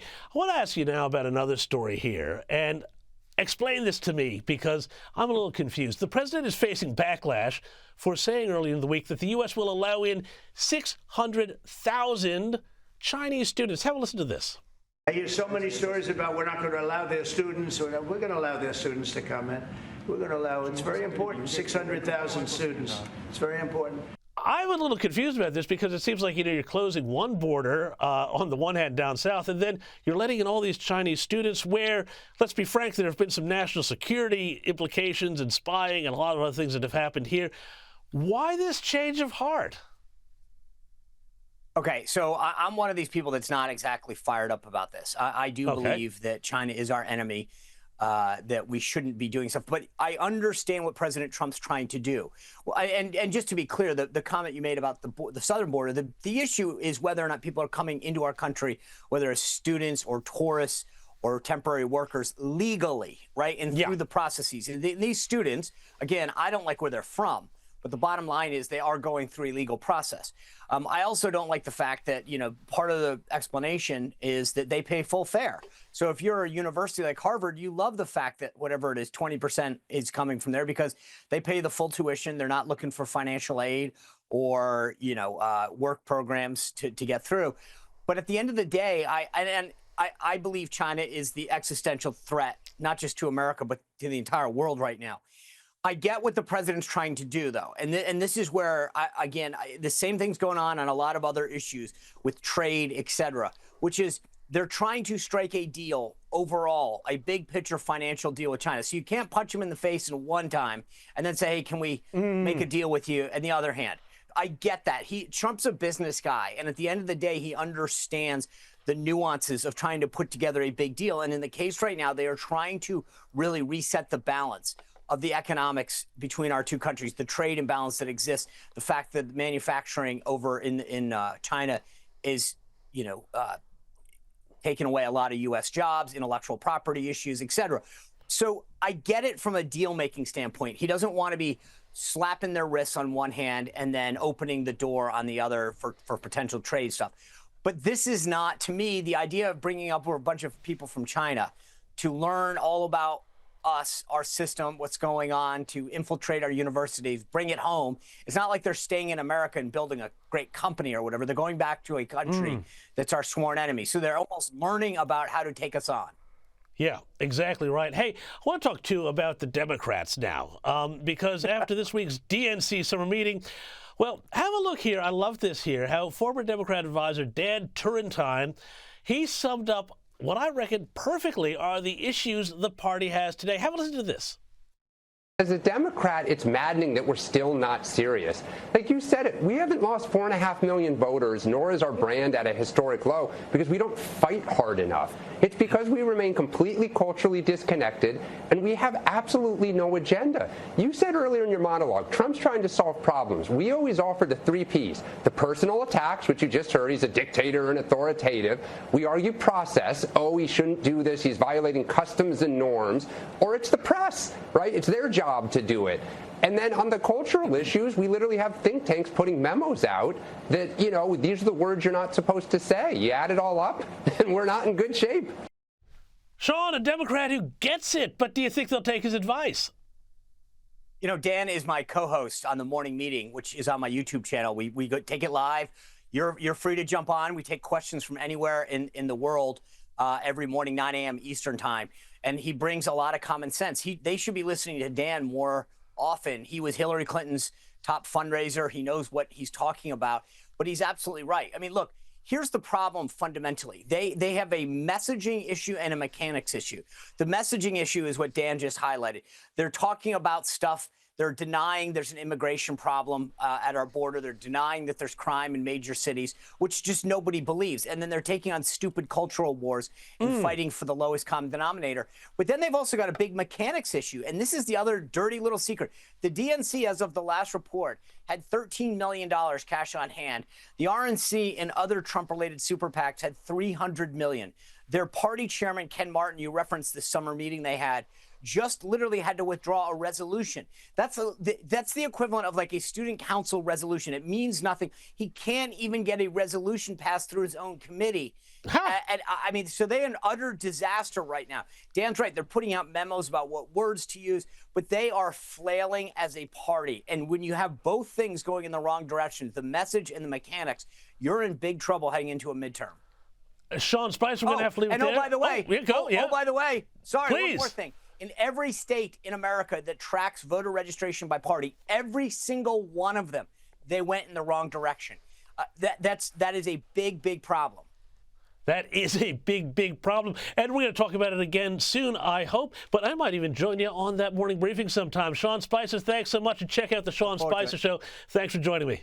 I want to ask you now about another story here, and explain this to me because I'm a little confused. The president is facing backlash for saying earlier in the week that the U.S. will allow in 600,000 Chinese students. Have a listen to this. I hear so many stories about we're not going to allow their students, or we're going to allow their students to come in. We're going to allow, it's very important, 600,000 students. It's very important. I'm a little confused about this because it seems like, you're closing one border on the one hand down south, and then you're letting in all these Chinese students where, let's be frank, there have been some national security implications and spying and a lot of other things that have happened here. Why this change of heart? Okay, so I'm one of these people that's not exactly fired up about this. I do believe that China is our enemy. That we shouldn't be doing stuff. But I understand what President Trump's trying to do. Well, and just to be clear, the comment you made about the southern border, the issue is whether or not people are coming into our country, whether it's students or tourists or temporary workers, legally, right? And through the processes. And these students, again, I don't like where they're from. But the bottom line is they are going through a legal process. I also don't like the fact that, part of the explanation is that they pay full fare. So if you're a university like Harvard, you love the fact that whatever it is, 20% is coming from there because they pay the full tuition. They're not looking for financial aid or, work programs to get through. But at the end of the day, I believe China is the existential threat, not just to America, but to the entire world right now. I get what the president's trying to do, though. And this is where, the same thing's going on a lot of other issues with trade, et cetera, which is they're trying to strike a deal overall, a big picture financial deal with China. So you can't punch him in the face in one time and then say, hey, can we make a deal with you? On the other hand, I get that. Trump's a business guy. And at the end of the day, he understands the nuances of trying to put together a big deal. And in the case right now, they are trying to really reset the balance of the economics between our two countries, the trade imbalance that exists, the fact that manufacturing over in China is, taking away a lot of U.S. jobs, intellectual property issues, et cetera. So I get it from a deal-making standpoint. He doesn't want to be slapping their wrists on one hand and then opening the door on the other for potential trade stuff. But this is not, to me, the idea of bringing up a bunch of people from China to learn all about us, our system, what's going on, to infiltrate our universities, bring it home. It's not like they're staying in America and building a great company or whatever. They're going back to a country that's our sworn enemy. So they're almost learning about how to take us on. Yeah, exactly right. Hey, I want to talk, too, about the Democrats now, because after this week's DNC summer meeting, well, have a look here. I love this here, how former Democrat advisor Dan Turrentine, he summed up what I reckon perfectly are the issues the party has today. Have a listen to this. As a Democrat, it's maddening that we're still not serious. Like you said it, we haven't lost 4.5 million voters, nor is our brand at a historic low, because we don't fight hard enough. It's because we remain completely culturally disconnected, and we have absolutely no agenda. You said earlier in your monologue, Trump's trying to solve problems. We always offer the 3 Ps. The personal attacks, which you just heard, he's a dictator and authoritative. We argue process. Oh, he shouldn't do this. He's violating customs and norms. Or it's the press, right? It's their job to do it. And then on the cultural issues, we literally have think tanks putting memos out that, these are the words you're not supposed to say. You add it all up, and we're not in good shape. Sean, a Democrat who gets it, but do you think they'll take his advice? Dan is my co-host on the morning meeting, which is on my YouTube channel. We take it live. You're free to jump on. We take questions from anywhere in the world every morning, 9 a.m. Eastern time. And he brings a lot of common sense. They should be listening to Dan more often. He was Hillary Clinton's top fundraiser. He knows what he's talking about. But he's absolutely right. I mean, look, here's the problem fundamentally. They have a messaging issue and a mechanics issue. The messaging issue is what Dan just highlighted. They're talking about stuff. They're denying there's an immigration problem at our border. They're denying that there's crime in major cities, which just nobody believes. And then they're taking on stupid cultural wars and fighting for the lowest common denominator. But then they've also got a big mechanics issue. And this is the other dirty little secret. The DNC, as of the last report, had $13 million cash on hand. The RNC and other Trump-related super PACs had $300 million. Their party chairman, Ken Martin, you referenced the summer meeting they had, just literally had to withdraw a resolution. That's the equivalent of like a student council resolution. It means nothing. He can't even get a resolution passed through his own committee. And I mean, so they're an utter disaster right now. Dan's right. They're putting out memos about what words to use, but they are flailing as a party. And when you have both things going in the wrong direction, the message and the mechanics, you're in big trouble heading into a midterm. Sean Spicer, we're going to have to leave it there. And by the way, by the way, sorry, Please. one more thing. In every state in America that tracks voter registration by party, every single one of them, they went in the wrong direction. That is a big, big problem. That is a big, big problem. And we're going to talk about it again soon, I hope. But I might even join you on that morning briefing sometime. Sean Spicer, thanks so much. And check out the Sean Spicer Show. Thanks for joining me.